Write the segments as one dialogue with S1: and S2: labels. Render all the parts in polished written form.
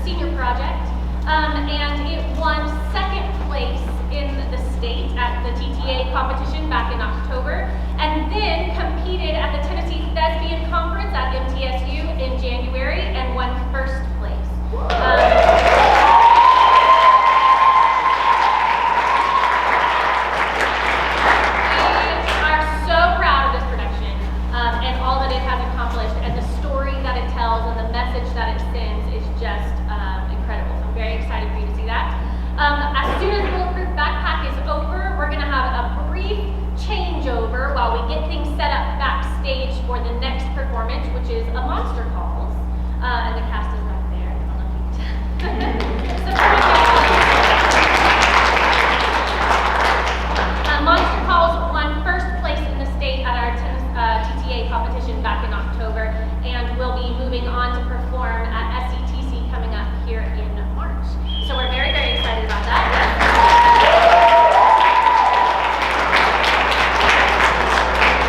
S1: senior project, and it won second place in the state at the TTA competition back in October, and then competed at the Tennessee Thespian Conference at MTSU in January and won first place. That it sends is just incredible. So I'm very excited for you to see that. As soon as Bulletproof Backpack is over, we're going to have a brief changeover while we get things set up backstage for the next performance, which is a Monster Calls. And the cast is right there. I don't know if you can. Monster Calls won first place in the state at our TTA competition back in October, and we'll be moving on to perform at SETC coming up here in March. So we're very, very excited about that.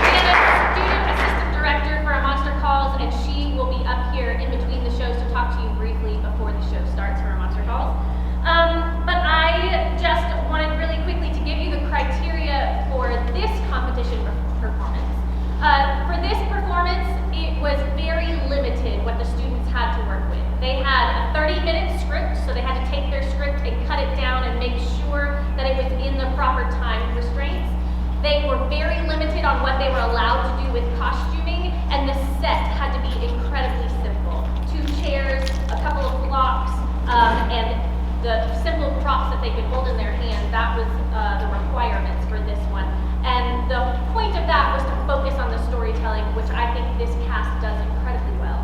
S1: We have a student assistant director for our Monster Calls, and she will be up here in between the shows to talk to you briefly before the show starts for our Monster Calls. But I just wanted really quickly to give you the criteria for this competition performance. For this performance, it was very limited what the students had to work with. They had a 30-minute script, so they had to take their script and cut it down and make sure that it was in the proper time restraints. They were very limited on what they were allowed to do with costuming, and the set had to be incredibly simple. 2 chairs, a couple of blocks, and the simple props that they could hold in their hand. That was the requirements for this one. And the point of that was to focus on the storytelling, which I think this cast does incredibly well.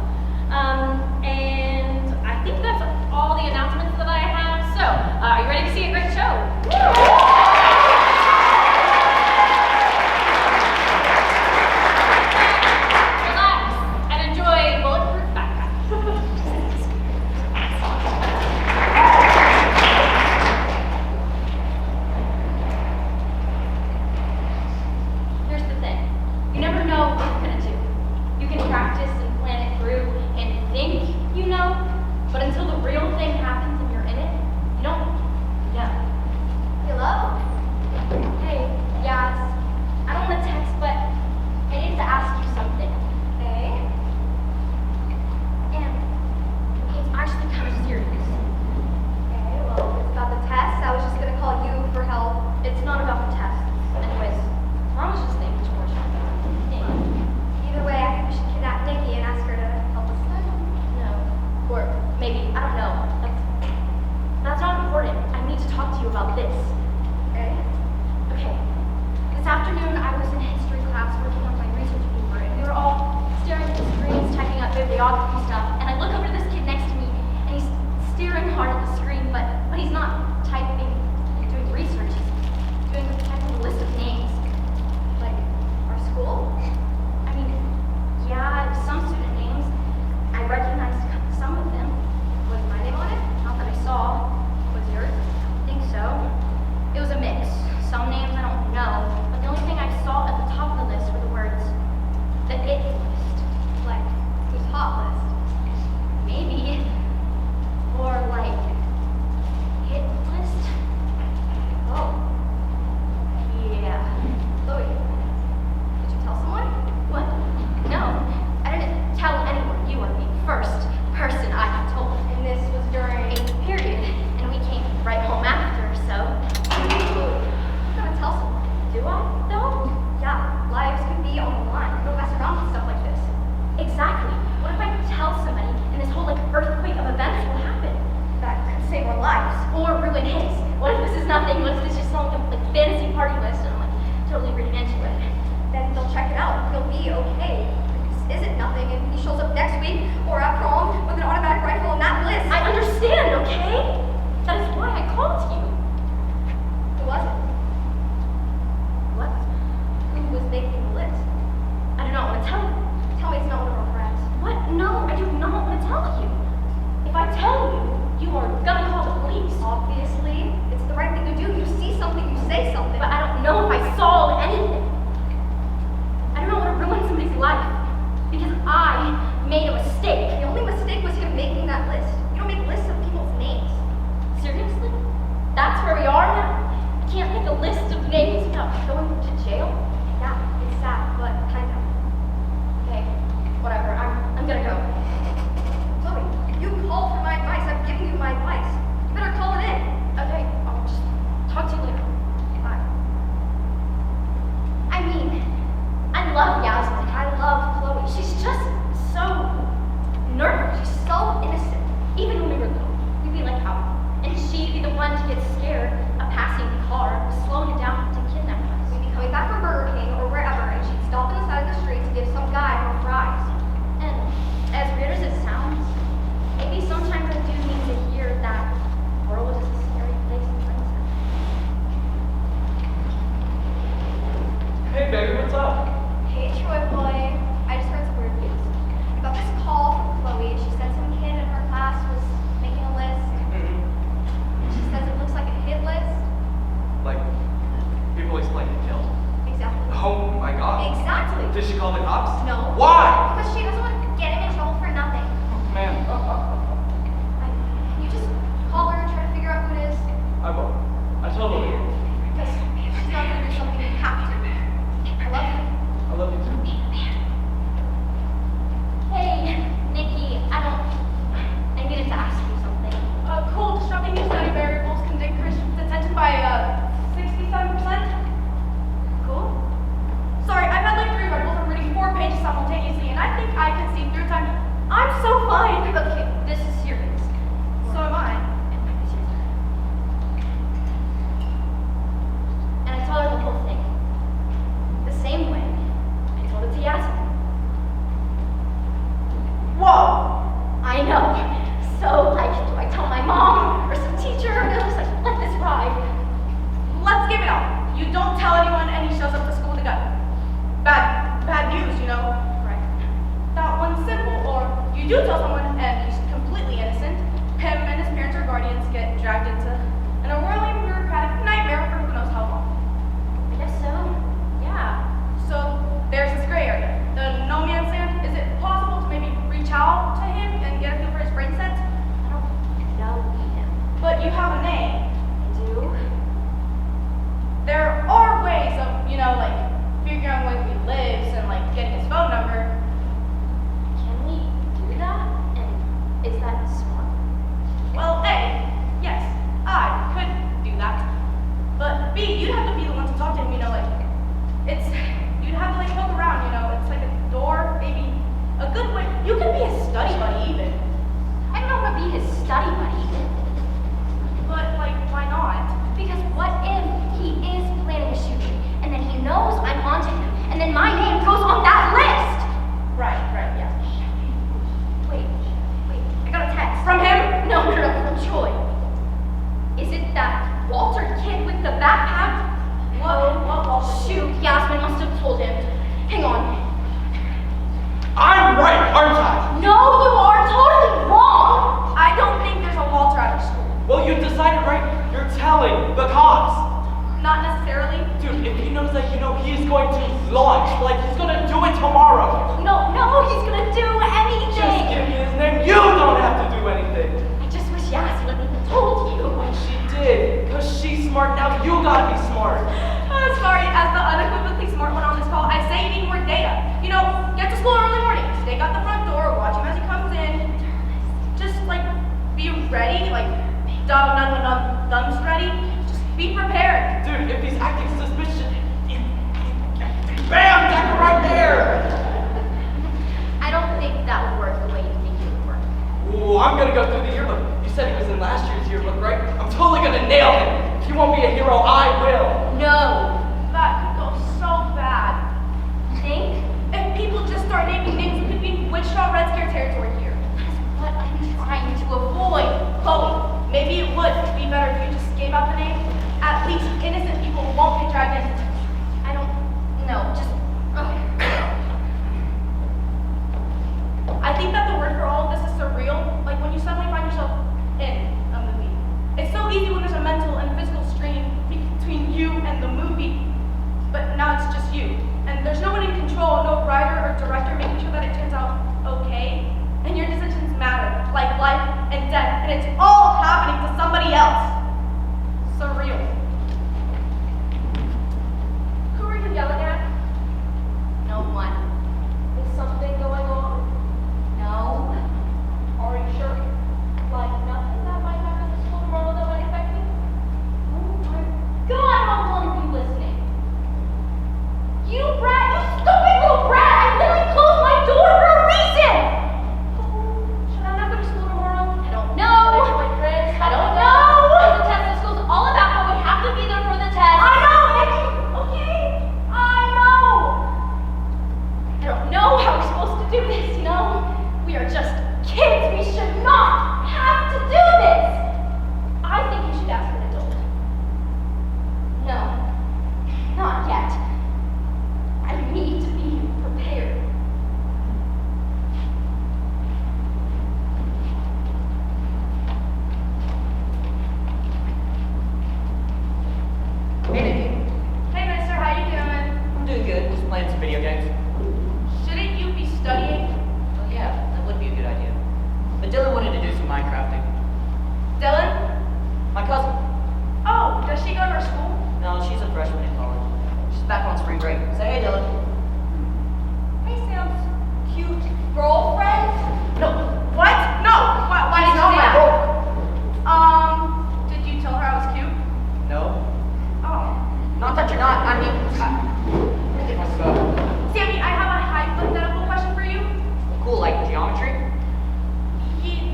S1: And I think that's all the announcements that I have. So, are you ready to see a great show? Relax and enjoy Bulletproof Backpack. You never know what you're going to do. You can practice and plan it through and think you know, but until the real thing happens and you're in it, you don't know. Hello? Hey, yeah, I don't want to text, but I need to ask you something. Okay? And it's actually kind of serious. Okay, well, it's about the test. I was just going to call you for help. It's not about the test. Anyways, I was just thinking. Either way, I think we should kidnap Nikki and ask her to help us. No. Or maybe, I don't know. That's not important. I need to talk to you about this. Okay? Okay. This afternoon, I was in history class working on my research paper, and we were all staring at the screens, typing up bibliography stuff, and I look over to this kid next to me, and he's staring hard at the screen, but he's not typing and doing research. He's typing a list of names. Like, our school? Yeah, some student names. I recognized some of them. Was my name on it? Not that I saw. Was yours? I think so. It was a mix. Some names I don't know, but the only thing I saw at the top of the list were the words, the it list. Like, who's hot list? Maybe. Or like, hit list? Oh. Yeah. Chloe, did you tell someone? What? No, I didn't tell anyone. You are the first person I have told. And this was during a period, and we came right home after, so I'm gonna tell someone. Do I, though? Yeah, lives could be on the line. Don't mess around with stuff like this. Exactly. What if I tell somebody and this whole earthquake of events will happen? That could save our lives. Or ruin his. What if this is nothing? What if this is just some fantasy party list and I'm totally reading into it? Then they'll check it out. He'll be okay. This isn't nothing if he shows up next week or at prom with an automatic rifle on that list. I understand, okay? That is why I called you. Who was it? What? Who was making the list? I do not want to tell you. Tell me it's not one of our friends. What? No, I do not want to tell you. If I tell you, you are gonna call the police. Obviously, it's the right thing to do. You see something, you say something. But I don't know if I saw anything. I don't want to ruin somebody's life because I made a mistake. The only mistake was him making that list. You don't make lists of people That's where we are now? I can't make a list of names without going to jail?
S2: Yeah, it's sad, but kind of.
S1: Okay, whatever. I'm gonna go.
S2: Chloe, you called for my advice. I'm giving you my advice. You better call it in.
S1: Okay, I'll just talk to you later.
S2: Bye.
S1: I mean, I love Yasmin. I love Chloe. She's just so nervous. She's so innocent. Even when we were little, we'd be like out. And she'd be the one to get scared of passing the car, slowing it down to kidnap us.
S2: We'd be coming back from Burger King or wherever, and she'd stop on the side of the street to give some guy her fries.
S1: And as weird as it sounds, maybe sometimes I do need to hear that the world is a scary place in hindsight.
S3: Hey baby, what's up?
S2: Hey, Troy boy. I just heard some weird news. I got this call from Chloe. She said some kid in her class was making a list. She says it looks like a hit list.
S3: Like, people explain to kill.
S2: Exactly.
S3: Oh my god.
S2: Exactly.
S3: Did she call the cops?
S2: No.
S3: Why?
S2: Because she doesn't want to get him in trouble for nothing.
S3: Man.
S2: You just call her and try to figure out who it is.
S3: I will. I totally will.
S2: Because she's not going to do something you have to. I love you.
S3: I love you too.
S1: Hey, Nikki, I needed to ask you something.
S4: Cool, disrupting new study variables can decrease detention by 67%.
S1: Cool?
S4: Sorry, I've had like 3 Red Bulls. I'm reading 4 pages simultaneously, and I think I can see through time. I'm so fine.
S1: Okay, this is serious.
S4: So am I.
S1: And I told her the whole thing. The same way I told it to Yasmin.
S4: Whoa!
S1: I know. So, like, do I tell my mom or some teacher? Or just like, let this ride.
S4: Let's give it up. You don't tell anyone, and he shows up to school with a gun. Bad news, you know.
S1: Right.
S4: That one's simple. Or you do tell someone, and he's completely innocent. Him and his parents or guardians get dragged into an really bureaucratic nightmare for who knows how long.
S1: I guess so. Yeah.
S4: So there's this gray area, the no man's land. Is it possible to maybe reach out to him and get a feel for his brain sense?
S1: I don't know him.
S4: But you have a name.
S1: I do.
S4: There are ways of, like figuring out where he lives and like getting his phone number.
S1: Can we do that? And is that smart?
S4: Well, A, yes, I could do that. But B, you'd have to be the one to talk to him, you'd have to like poke around, it's like a door, maybe a good way. You can be his study buddy even.
S1: I don't want to be his study buddy.
S4: But like, why not?
S1: Because what if he is planning a shooting, and then he knows I'm onto him, and then my name goes on that list?
S4: Right, yeah.
S1: Wait, I got a text.
S4: From him?
S1: No, from Troy. Is it that Walter kid with the backpack?
S4: Whoa.
S1: Shoot, Yasmin must have told him. Hang on.
S3: I'm right, aren't I?
S1: No, you are totally wrong!
S4: I don't think there's a Walter at our school.
S3: Well, you decided right. You're telling the cops.
S4: Not necessarily.
S3: Dude, if he knows that, he's going to launch. Like, he's going to do it tomorrow.
S1: We don't know he's gonna do anything!
S3: Just give me his name. You don't have to do anything.
S1: I just wish Yasmin had told you.
S3: She did. Because she's smart. Now you gotta be smart.
S4: Sorry, as the unequivocally smart one on this call, I say you need more data. Get to school early morning, stake out the front door, watch him as he comes in. Just like be ready, like thumbs ready. Just be prepared.
S3: Dude, if he's acting suspicious, bam, dagger right there.
S1: I don't think that would work the way you think it would work.
S3: Ooh, I'm gonna go through the yearbook. You said he was in last year's yearbook, right? I'm totally gonna nail him. If you won't be a hero, I will.
S1: No.
S4: That could go so bad.
S1: Think?
S4: If people just start naming names, we could be Wichita Red Scare territory here.
S1: That's what I'm trying to avoid.
S4: Chloe, maybe it would be better if you just gave out the name. At least innocent people won't get dragged into this.
S1: I don't know. Just.
S4: I think that the word for all of this is surreal. Like when you suddenly find yourself in a movie. It's so easy when there's a mental and physical strain between you and the movie, but now it's just you. And there's no one in control, no writer or director making sure that it turns out okay. And your decisions matter, like life and death, and it's all happening to somebody else. Surreal. Who are you yelling at?
S1: No one.
S4: Is something going on?
S1: No.
S4: Are you sure? Like nothing that might happen to school tomorrow that might affect me?
S1: Oh my God, how long have you listening? You brat, you stupid little brat! I literally closed my door for a reason!
S4: Should I not go to school tomorrow?
S1: I don't know.
S4: Should I get my grades?
S1: I don't know. The test at school's all about how we have to be there for the test.
S4: I know, Amy. Okay. I know.
S1: I don't know how we're supposed to do this, you know? We are just kids. We should not have to do this.
S4: I think you should ask an adult.
S1: No, not yet. I need to be prepared.
S3: Hey, Nikki.
S4: Hey, mister, how you doing?
S3: I'm doing good. Just playing some video games.
S4: Shouldn't you be studying?
S3: Oh, yeah, that would be a good idea. But Dylan wanted to do some Minecrafting.
S4: Dylan?
S3: My cousin.
S4: Oh, does she go to her school?
S3: No, she's a freshman in college. She's back on spring break. Say hey, Dylan.
S4: Hey, Sam's cute girlfriend? No. What? No. Why did
S3: She's
S4: you
S3: not
S4: say
S3: my
S4: that?
S3: girlfriend.
S4: Did you tell her I was cute?
S3: No.
S4: Oh.
S3: Not that you're not. I mean, I think myself.
S4: Sammy, I have a hypothetical question for you.
S3: Cool, like geometry?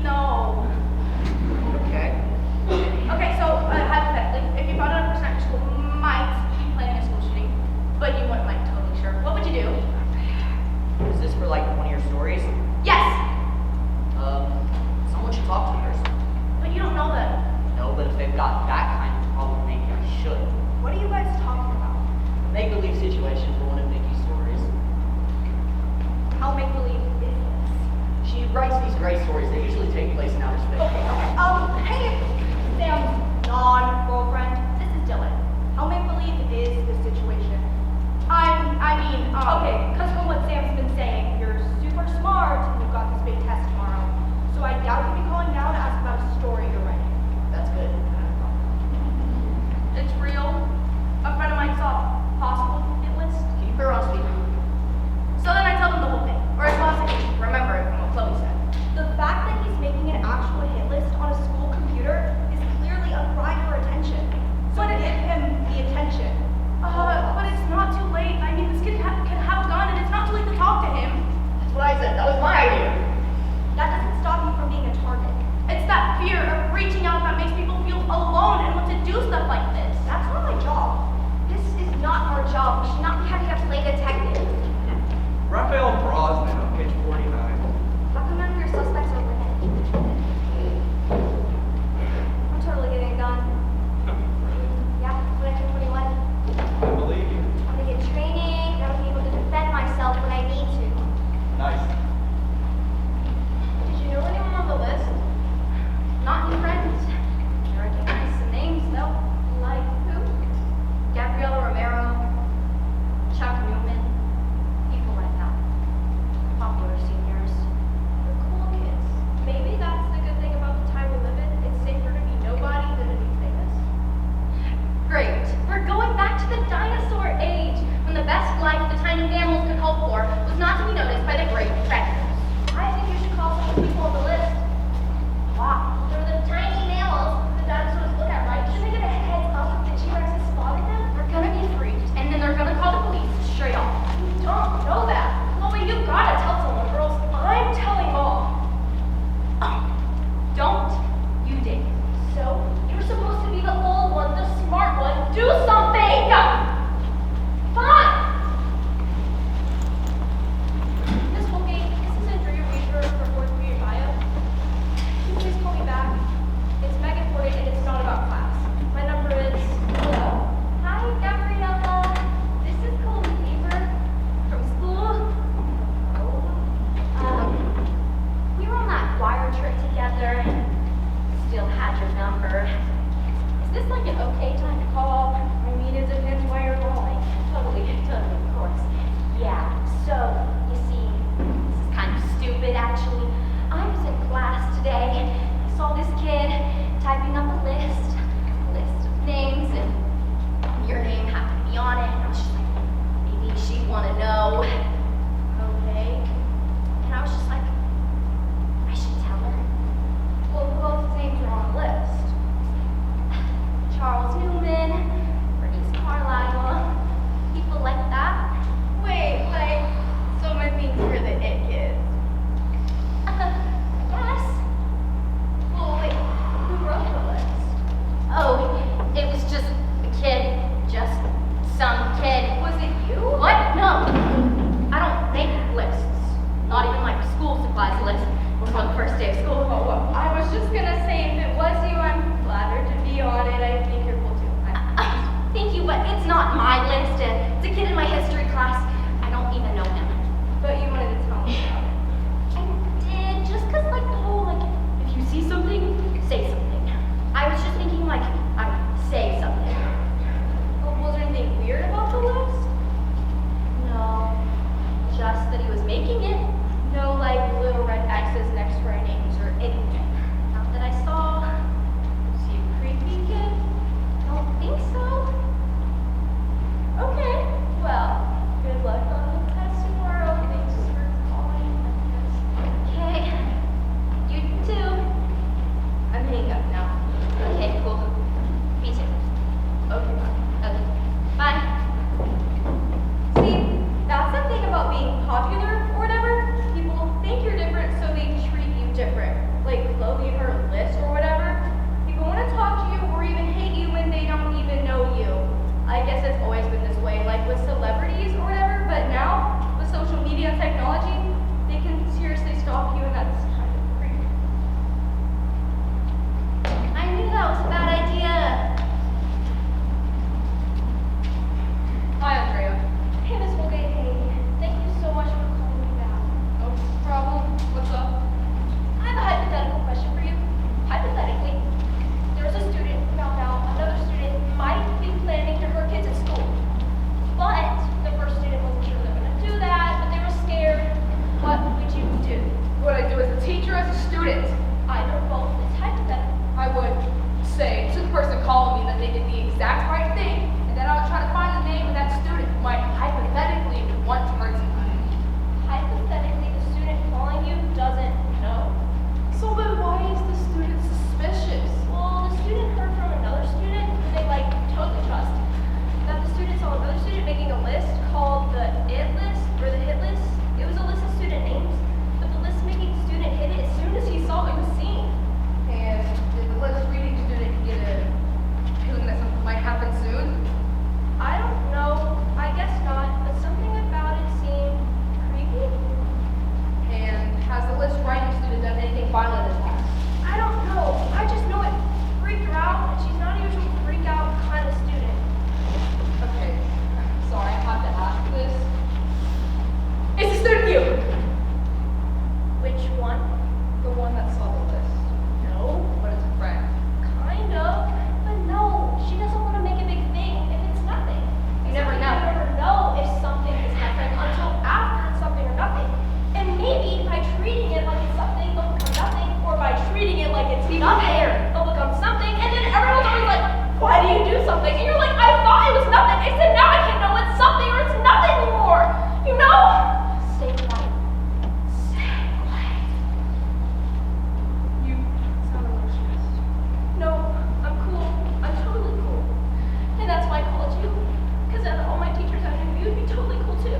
S4: No.
S3: Okay.
S4: Okay, so hypothetically, if you found out a person at your school might be planning a school shooting, but you weren't like totally sure, what would you do?
S3: Is this for like one of your stories?
S4: Yes,
S3: Someone should talk to me first.
S4: but you don't know them.
S3: No, but if they've got that kind of problem, maybe I should.
S4: What are you guys talking about?
S3: Make-believe situation for one of Nikki's stories.
S4: How make believe is this?
S3: She writes these great stories. They usually take place in outer space.
S4: Hey, Sam's non-girlfriend. This is Dylan. How make believe is the situation? Okay, because from what Sam's been saying, you're super smart and you've got this big test tomorrow. So I doubt you'll be calling now to ask about a story you're writing.
S3: That's good.
S4: It's real. A friend of mine saw a possible hit list.
S3: Keep her on speaker.
S4: So then I tell them the whole thing. Or as well as remember it from what Chloe said.
S2: The fact that he's making an actual hit list on a school computer is clearly a cry for attention. So
S4: But
S2: give him the attention.
S4: But it's not too late. I mean, this kid can have a gun and it's not too late to talk to him.
S3: That's what I said. That was my idea.
S2: That doesn't stop you from being a target.
S4: It's that fear of reaching out that makes people feel alone and want to do stuff like this.
S2: That's not my job. This is not our job. We should not be having to play detective.
S5: Raphael Brosnan on page 49.
S2: How come none of your suspects are women? I'm totally getting a gun.
S5: Really?
S2: Yeah, when I turn 21.
S5: I believe you.
S2: I'm gonna get training, and I'm gonna be able to defend myself when I need to.
S5: Nice.
S4: Did you know anyone on the list?
S1: Not any friends. I recognize some names though.
S4: Like who?
S1: Gabriella Romero, Chuck Newman, people like that. Popular seniors.
S4: The cool kids. Maybe that's the good thing about the time we live in. It's safer to be nobody than to be famous.
S1: Great. We're going back to the dinosaur age, when the best life the tiny mammals could hope for was not to be noticed by the great predators.
S2: I think you should call some of the people on the list.
S1: Why?
S2: They're the tiny mammals the dinosaurs look at, right? Should they get a heads up if the T-Rex has spotted them?
S1: They're gonna be freaked, and then they're gonna call the police straight off.
S4: Don't know that. Chloe, you gotta tell someone, girls. I'm telling mom.
S1: Don't you dare.
S2: So, you're supposed to be the old one, the smart one. Do something! Fine!
S4: Miss Holgate, this is Andrea Weaver for fourth period bio. Can you please call me back? It's mega important and it's not about class. My number is hello.
S2: Hi, Gabriella. This is Chloe Weaver from school.
S1: We were on that choir trip together. Still had your number. Is this like an okay time to call? I mean, it depends where you're going. Totally, of course. Yeah, so, you see, this is kind of stupid actually. I was in class today. I saw this kid typing up a list of names.
S4: person calling me that they did the exact right thing, and then I would try to find the name of that student who might hypothetically want to hurt somebody.
S2: Hypothetically, the student calling you doesn't know.
S4: So then why is the student suspicious?
S2: Well, the student heard from another student who they totally trust that the student saw another student making a list called the IT list or the hit list. It was a list of student names, but the list making student hit it as soon as he saw it was seen.
S4: And did the list reading student get a feeling that something might happen soon?
S2: I don't know. I guess not, but something about it seemed creepy.
S4: And has the list writing student done anything violent in the past?
S2: I don't know. I just know it freaked her out, and she's not a usual freak out kind of student.
S4: Okay, sorry, I have to ask this. Is the student you?
S2: Which one?
S4: The one that saw the list.
S2: No.
S4: But it's a friend.
S2: Kind of. But no, she doesn't want to make a big thing if it's nothing.
S1: You never
S2: You
S1: know.
S2: never know if something is nothing until after it's something or nothing. And maybe by treating it like it's something, it'll become nothing. Or by treating it like it's nothing, it'll become something. And then everyone's always like, why do you do something? And you're like, I thought it was nothing. Except now I can't know it's something or it's nothing anymore. You know? Stay quiet. Stay quiet.
S4: You sound a little stressed.
S2: No, I'm cool. I'm totally cool. And that's why I called you. Because out of all my teachers I knew, you'd be totally cool too.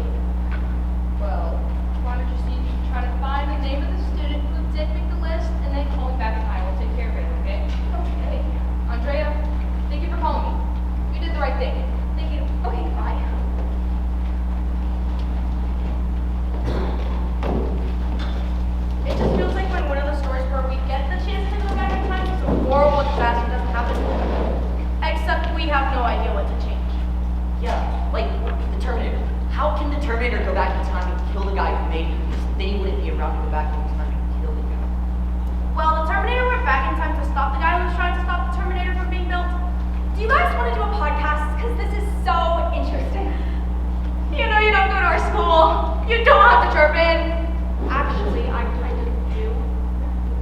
S4: Well, why don't you see if you can try to find the name of the student who did make the list, and then call me back and I will take care of it, okay?
S2: Okay.
S4: Andrea, thank you for calling me. You did the right thing.
S2: Thank you. Okay, bye.
S4: It just feels like when one of those stories where we get the chance to go back in time, so horrible disaster doesn't happen. Except we have no idea what to change.
S3: Yeah, like the Terminator. How can the Terminator go back in time and kill the guy who made it? Because they wouldn't be around to go back in time and kill the guy.
S4: Well, the Terminator went back in time to stop the guy who was trying to stop the Terminator from being built.
S2: Do you guys want to do a podcast? Because this is so interesting. You know you don't go to our school. You don't have to chirp in. Actually, I kind of do.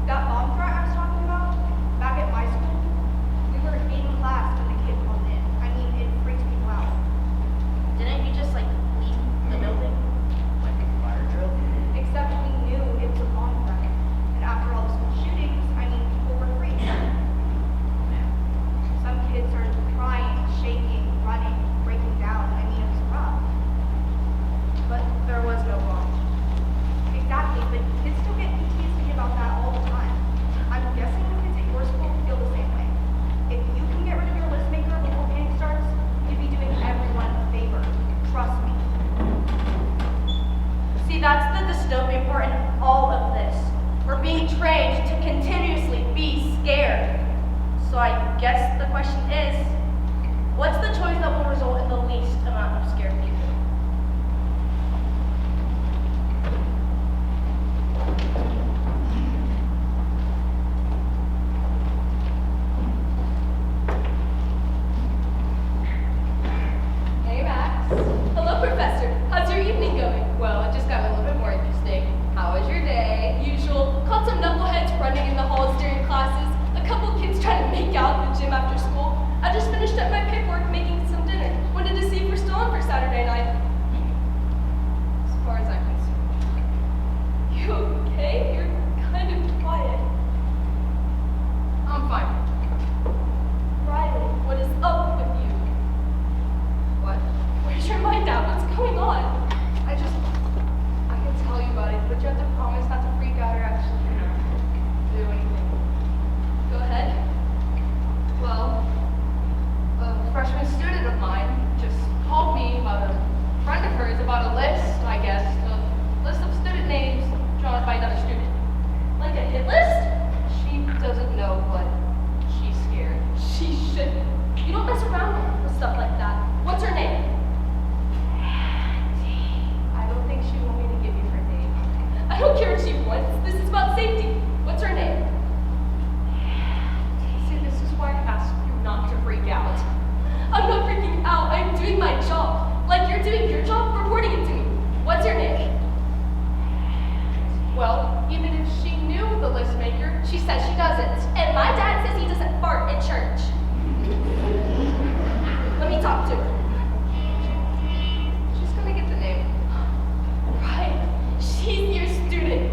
S2: That bomb threat I was talking about, back at my school, we were in class when the kid called in. I mean, it freaked people out.
S1: Didn't you just leave the building?
S3: Like a fire drill.
S2: Except we knew it was a bomb threat. And after all the school shootings, I mean, people were freaked. Some kids started crying, shaking, running, breaking down. I mean, it was rough.
S4: But there was no bomb.
S2: Exactly, but kids still get PTSD about that all the time. I'm guessing the kids at your school feel the same way. If you can get rid of your list maker before panic starts, you'd be doing everyone a favor. Trust me.
S4: See, that's the dystopian part in all of this. We're being trained to continuously be scared. So I guess the question is, what's the choice that will result in the least amount of scared people?
S1: Hey, Max.
S4: Hello, Professor. How's your evening going? Well, it just got a little bit more interesting. How was your day? Usual. Caught some knuckleheads running in the halls during classes. A couple kids trying to make out in the gym after school. I just finished up my paperwork making some dinner. Wanted to see if we're still on for Saturday night. As far as I'm concerned. You okay? You're kind of quiet. I'm fine. Riley, what is up with you? What? Where's your mind at? What's going on? I can tell you about it, but you have to promise not to freak out or actually do anything. Go ahead. Well, a freshman student of mine just called me about a friend of hers about a list, I guess, a list of student names drawn up by another student. Like a hit list? She doesn't know, but she's scared. She shouldn't. You don't mess around with stuff like that. What's her name? I don't think she want me to give you her name. I don't care what she wants. This is about safety. What's her name? See, this is why I asked you not to freak out. I'm not freaking out. I'm doing my job. Like you're doing your job, reporting it to me. What's her name? Well, even if she knew the list maker, she says she doesn't. And my dad says he doesn't fart in church.
S2: Let me talk to her.
S4: She's gonna get the name.
S2: Right. She's your student.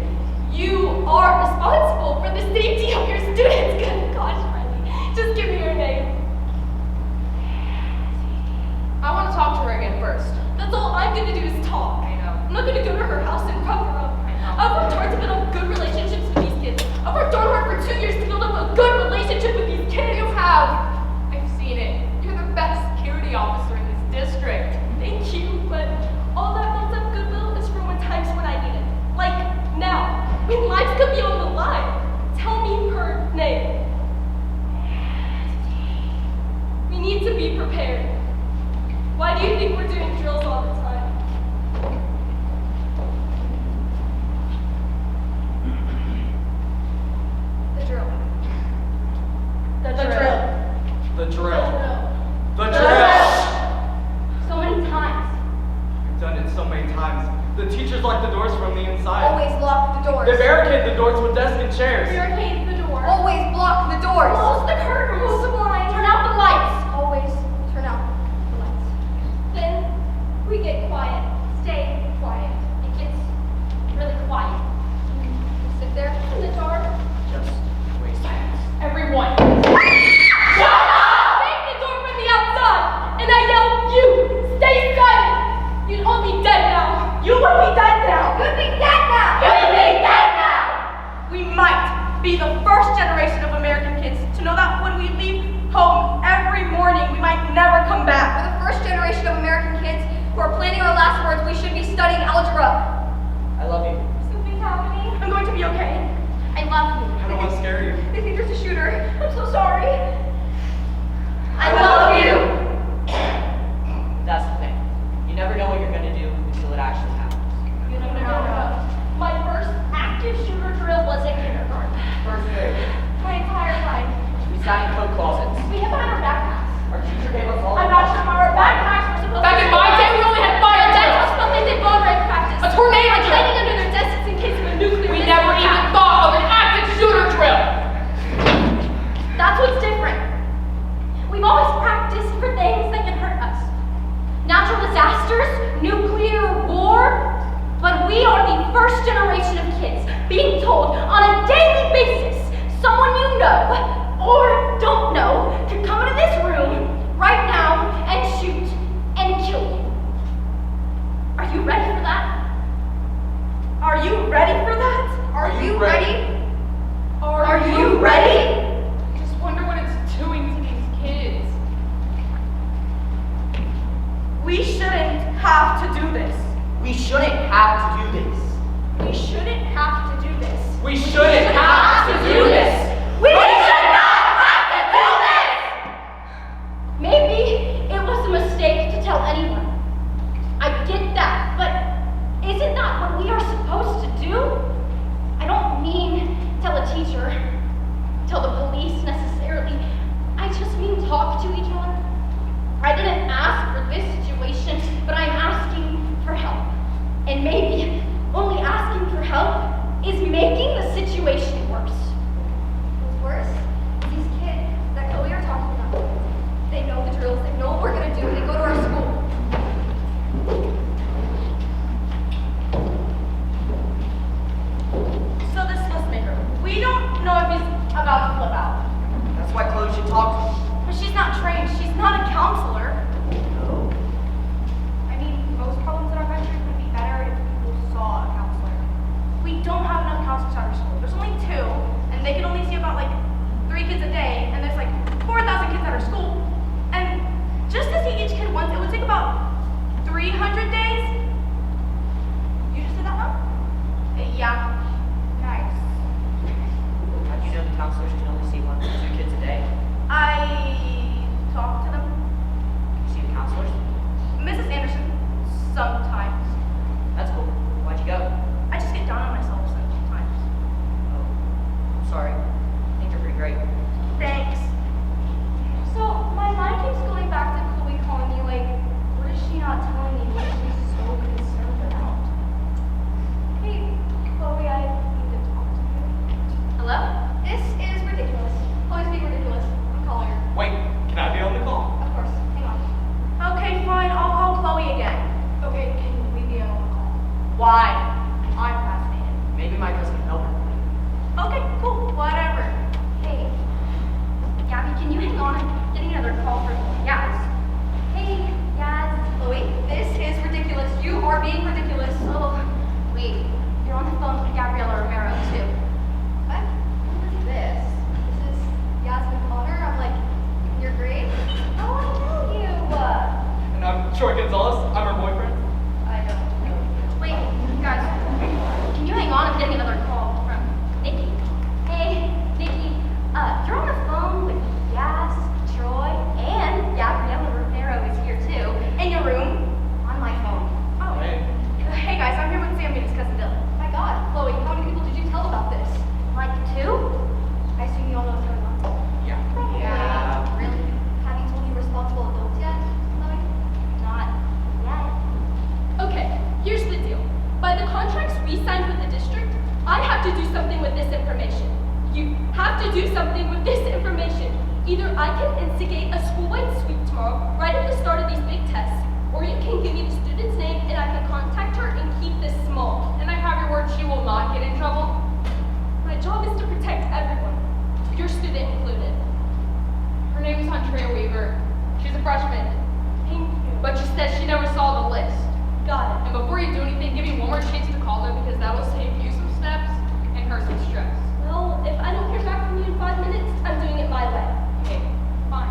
S2: You are responsible for the safety of your students. Good gosh, Riley. Just give me her name.
S4: I want to talk to her again first.
S2: That's all I'm gonna do is talk.
S4: I know.
S2: I'm not gonna go to her house and rough her up.
S4: I know.
S2: I've worked hard to build up good relationships with these kids. I've worked hard for 2 years to build up a good relationship with these kids.
S4: You have. I've seen it. You're the best security officer in this district.
S2: Thank you, but all that built up goodwill is for when times when I need it. Like now, when lives could be on the line. Tell me her name. We need to be prepared. Why do you think we're doing drills all the time?
S1: The drill.
S2: The drill.
S5: The drill. The
S2: The
S5: drill.
S1: So many times.
S5: We've done it so many times. The teachers lock the doors from the inside.
S1: Always lock the doors.
S5: They barricade the doors with desks and chairs.
S2: Barricade the door.
S1: Always block the doors.
S2: Close the curtains.
S1: Close the blinds. Turn out the lights. Always turn out the lights.
S2: Then we get quiet. Stay quiet.
S1: It gets really quiet. You sit there.
S2: In the dark.
S5: Just wait. Silence.
S4: Everyone.
S2: Shut up! Bang the door from the outside! And I yell, you! Stay silent! You'd all be dead now! You would be dead now!
S1: You'd be dead now.
S2: You'd be dead now!
S4: We might be the first generation of American kids to know that when we leave home every morning, we might never come
S1: We're
S4: back.
S1: the first generation of American kids who are planning our last words. We should be studying algebra.
S3: I love you.
S2: Something's happening.
S4: I'm going to be okay.
S1: I love you.
S5: I don't want to scare you.
S1: They think there's a shooter.
S2: I'm so sorry.
S1: I love you.
S3: That's the thing. You never know what you're gonna do until it actually happens.
S2: You never know. My first active shooter drill was in kindergarten.
S3: First grade.
S2: My entire life.
S3: We sat in coat closets.
S2: We have behind our backpacks.
S3: Our teacher gave us all.
S2: I'm not sure how our backpacks were supposed
S4: Back
S2: to
S4: in my day, we only had fire
S2: That's
S4: drills.
S2: what they did bone rank practice.
S4: A tornado
S2: Like
S4: drill.
S2: hiding under their desks in case of a nuclear
S4: We
S2: missile
S4: never even
S2: attack.
S4: thought of an active shooter drill.
S1: That's what's different. We've always practiced for things that can hurt us. Natural disasters, nuclear war. But we are the first generation of kids being told on a daily basis someone you know or don't know could come into this room right now and shoot and kill you. Are you ready for that?
S4: Are you ready for that?
S1: Are
S5: you
S1: you
S5: ready?
S1: ready? Are you ready?
S4: I just wonder what it's doing to these kids. We shouldn't have to do this.
S3: We shouldn't have to do this.
S4: We shouldn't have to do this.
S5: We shouldn't have to do this.
S1: We should not have to do this! Maybe it was a mistake to tell anyone. I get that, but isn't that what we are supposed to do? I don't mean tell a teacher, tell the police necessarily. I just mean talk to each other. I didn't ask for this situation, but I'm asking for help. And maybe only asking for help is making the situation worse. What's worse is these kids that Chloe are talking about. They know the drills, they know what we're gonna do, and they go to our school.
S4: So this list maker, we don't know if he's about to flip out.
S3: That's why Chloe should talk to us.
S4: But she's not trained. She's not a counselor.
S3: No.
S4: I mean, most problems in our country would be better if people saw a counselor. We don't have enough counselors at our school. There's only 2,
S1: another call from Yaz. Hey, Yaz.
S2: Chloe, this is ridiculous. You are being ridiculous.
S1: Oh, wait. You're on the phone with Gabriella Romero, too.
S2: What? What is this? This is Yasmin Connor. I'm like, in your grade?
S1: Oh, I know you.
S5: And I'm Troy Gonzalez. I'm her boyfriend.
S2: I don't know.
S1: Wait, guys. Can you hang on? I'm getting another call from Nikki. Hey, Nikki. You're on the phone with Yaz, Troy, and Gabriella Romero is here, too.
S2: In your room?
S1: On my phone.
S2: Oh.
S5: Hey.
S2: Hey guys, I'm here with Sammy and his cousin Dylan. My God, Chloe, how many people did you tell about this?
S1: Like 2?
S2: I assume you all know what's going on.
S5: Yeah.
S1: Yeah. Really?
S2: Have you told your responsible adults yet, Chloe?
S1: Not yet.
S4: Okay, here's the deal. By the contracts we signed with the district, I have to do something with this information. You have to do something with this information. Either I can instigate a school-wide sweep tomorrow, right at the start of these big tests, or you can give me the student's name and I can contact her and keep this small.
S6: And I have your word she will not get in trouble?
S4: My job is to protect everyone, your student included.
S6: Her name is Andrea Weaver. She's a freshman.
S4: Thank you.
S6: But she says she never saw the list.
S4: Got it.
S6: And before you do anything, give me one more chance to call her because that will save you some steps and her some stress.
S4: Well, if I don't hear back from you in 5 minutes, I'm doing it my way.
S6: Okay, fine.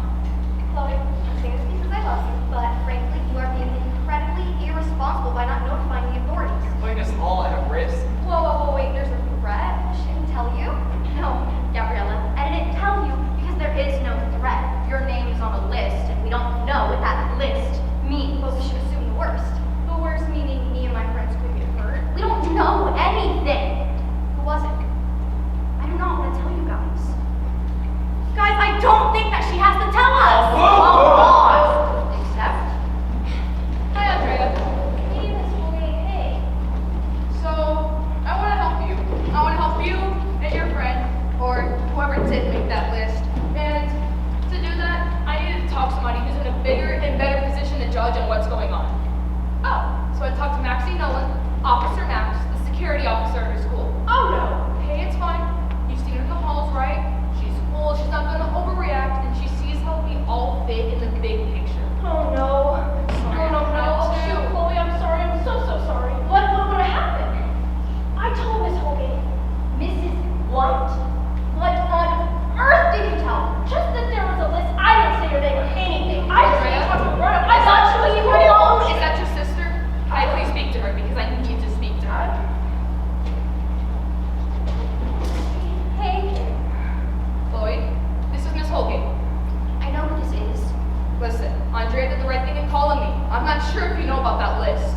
S2: Chloe, I'm saying this because I love you, but frankly, you are being incredibly irresponsible by not notifying the authorities.
S5: Putting us all at risk.
S2: Whoa, wait, there's a threat? She didn't tell you?
S1: No, Gabriella. And I didn't tell you because there is no threat. Your name is on a list, and we don't know what that list means.
S2: But we should assume the worst. The worst meaning me and my friends could get hurt.
S1: We don't know anything.
S2: Who was it?
S1: I do not want to tell you guys.
S2: Guys, I don't think that she has to tell us!
S1: Except,
S6: Hi, Andrea.
S2: Hey, Miss Chloe, hey.
S6: So, I want to help you. I want to help you and your friend, or whoever did make that list. And to do that, I need to talk to somebody who's in a bigger and better position to judge on what's going on. Oh, so I talked to Maxie Nolan, Officer Max, the security officer at her school.
S4: Oh no.
S6: Hey, it's fine. You've seen her in the halls, right? She's cool, she's not gonna overreact, and she sees how we all fit in the big picture.
S4: Oh no.
S6: Sorry,
S4: no.
S6: not
S4: Oh
S6: to.
S4: shoot, Chloe, I'm sorry. I'm so sorry. What would have happened? I told Miss Holgate.
S1: Mrs. What?
S4: What on earth did you tell her? Just that there was a list. I didn't say your name or anything. I just
S6: Andrea?
S4: didn't want to run up. I thought she was pretty old.
S6: Is that your sister? Can I please speak to her because I need to speak to her.
S1: Hey,
S6: Chloe, this is Miss Holgate.
S1: I know who this is.
S6: Listen, Andrea did the right thing in calling me. I'm not sure if you know about that list,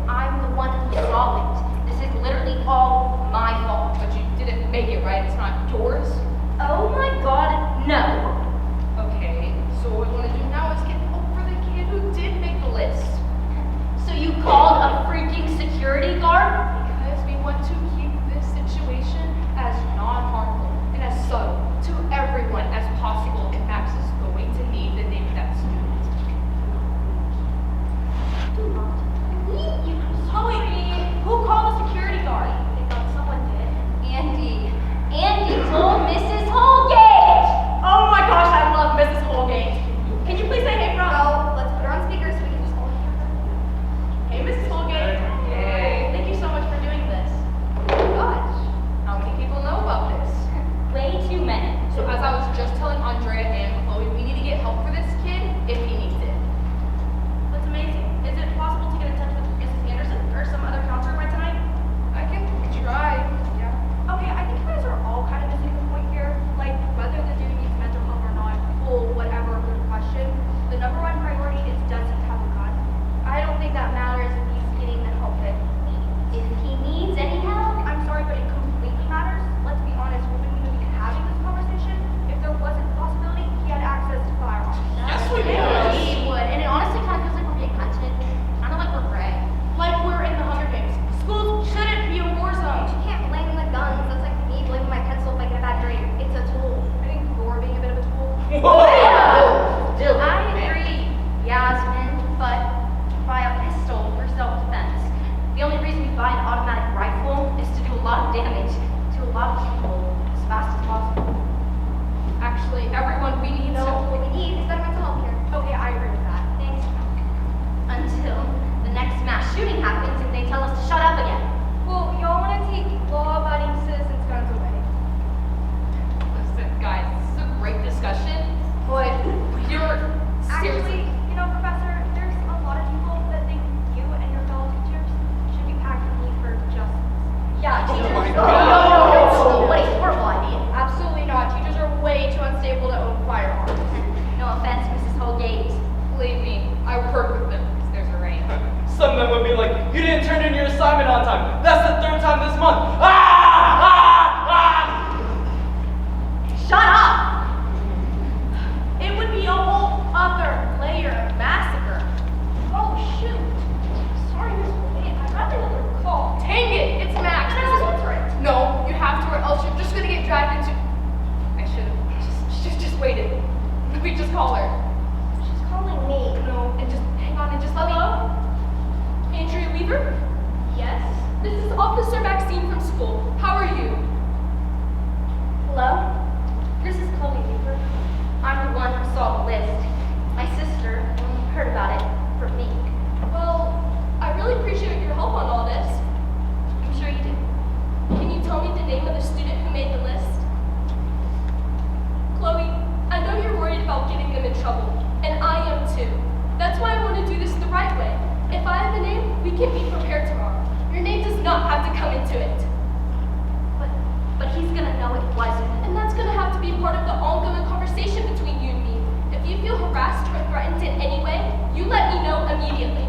S1: I'm the one who saw it. This is literally all my fault.
S6: but you didn't make it, right? It's not yours.
S1: Oh my God, no.
S6: Okay, so what we want to do now is get hope for the kid who did make the list.
S1: So you called a freaking security guard?
S6: Because we want to keep this situation as non-harmful and as subtle to everyone as possible if Max is going to need the name of that student.
S1: Do not.
S4: Chloe, who called the security guard?
S1: They thought someone did. Andy. Andy told Mrs. Holgate.
S4: Oh my gosh, I love Mrs. Holgate. Can you please say hey, bro?
S2: No, let's put her on speaker so we can just all hear her.
S4: Hey, Mrs. Holgate.
S6: Yay.
S4: Thank you so much for doing this.
S6: Gosh, how many people know about this?
S1: Way too many.
S6: So as I was just telling Andrea and Chloe, we need to get help for this kid if he needs it.
S4: That's amazing. Is it possible to get in touch with Mrs. Anderson or some other counselor by tonight?
S6: I can try. Yeah.
S2: Okay, I think you guys are all kind of missing the point here. Like, whether the dude needs mental help or not, well, whatever, good question. The number one priority is does he have a gun? I don't think that matters if he's getting the help that he needs.
S1: If he needs any help,
S2: I'm sorry, but it completely matters. Let's be honest, we wouldn't even be having this conversation if there wasn't the possibility he had access to firearms.
S5: Yes, we
S1: he
S5: would.
S1: would. And it honestly kind of feels like we're being hunted. Kind of like we're prey.
S4: Like we're in the Hunger Games. Schools shouldn't be a war zone.
S2: You can't blame the guns. That's like me blaming my pencil if I get a bad grade. It's a tool. I think you're being a bit of a tool.
S1: I agree, Yasmin, but buy a pistol for self-defense. The only reason we buy an automatic rifle is to do a lot of damage to a lot of people as fast as possible.
S6: Actually, everyone, we need
S2: No,
S6: to.
S2: what we need is better mental
S5: time. That's the third time this month. Ah! Ah!
S4: Shut up! It would be a whole other layer of massacre.
S2: Oh shoot. Sorry, Miss Boyd. I got another call.
S6: Dang it, it's Max.
S2: And I
S6: This
S2: was
S6: is-
S2: answer it.
S6: No, you have to, or else you're just gonna get dragged into. I should have just waited. We just call her.
S2: She's calling me.
S6: No, and just hang on and just let me.
S2: Hello?
S6: Andrea Weaver,
S2: Yes?
S6: this is Officer Maxine from school. How are you?
S1: Hello? This is Chloe Weaver. I'm the one who saw the list. My sister only heard about it from me.
S2: Well, I really appreciate your help on all this.
S1: I'm sure you do.
S2: Can you tell me the name of the student who made the list? Chloe, I know you're worried about getting them in trouble, and I am too. That's why I want to do this the right way. If I have a name, we can be prepared tomorrow. Your name does not have to come into it.
S1: But he's gonna know it wasn't.
S2: And that's going to have to be part of the ongoing conversation between you and me. If you feel harassed or threatened in any way, you let me know immediately.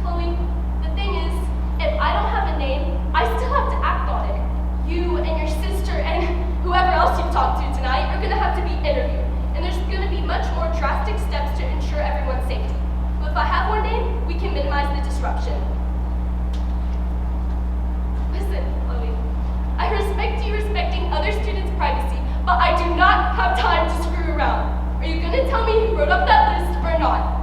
S2: Chloe, the thing is, if I don't have a name, I still have to act on it. You and your sister and whoever else you've talked to tonight are going to have to be interviewed. And there's going to be much more drastic steps to ensure everyone's safety. But if I have one name, we can minimize the disruption. Listen, Chloe, I respect you respecting other students' privacy, but I do not have time to screw around. Are you going to tell me who wrote up that list or not?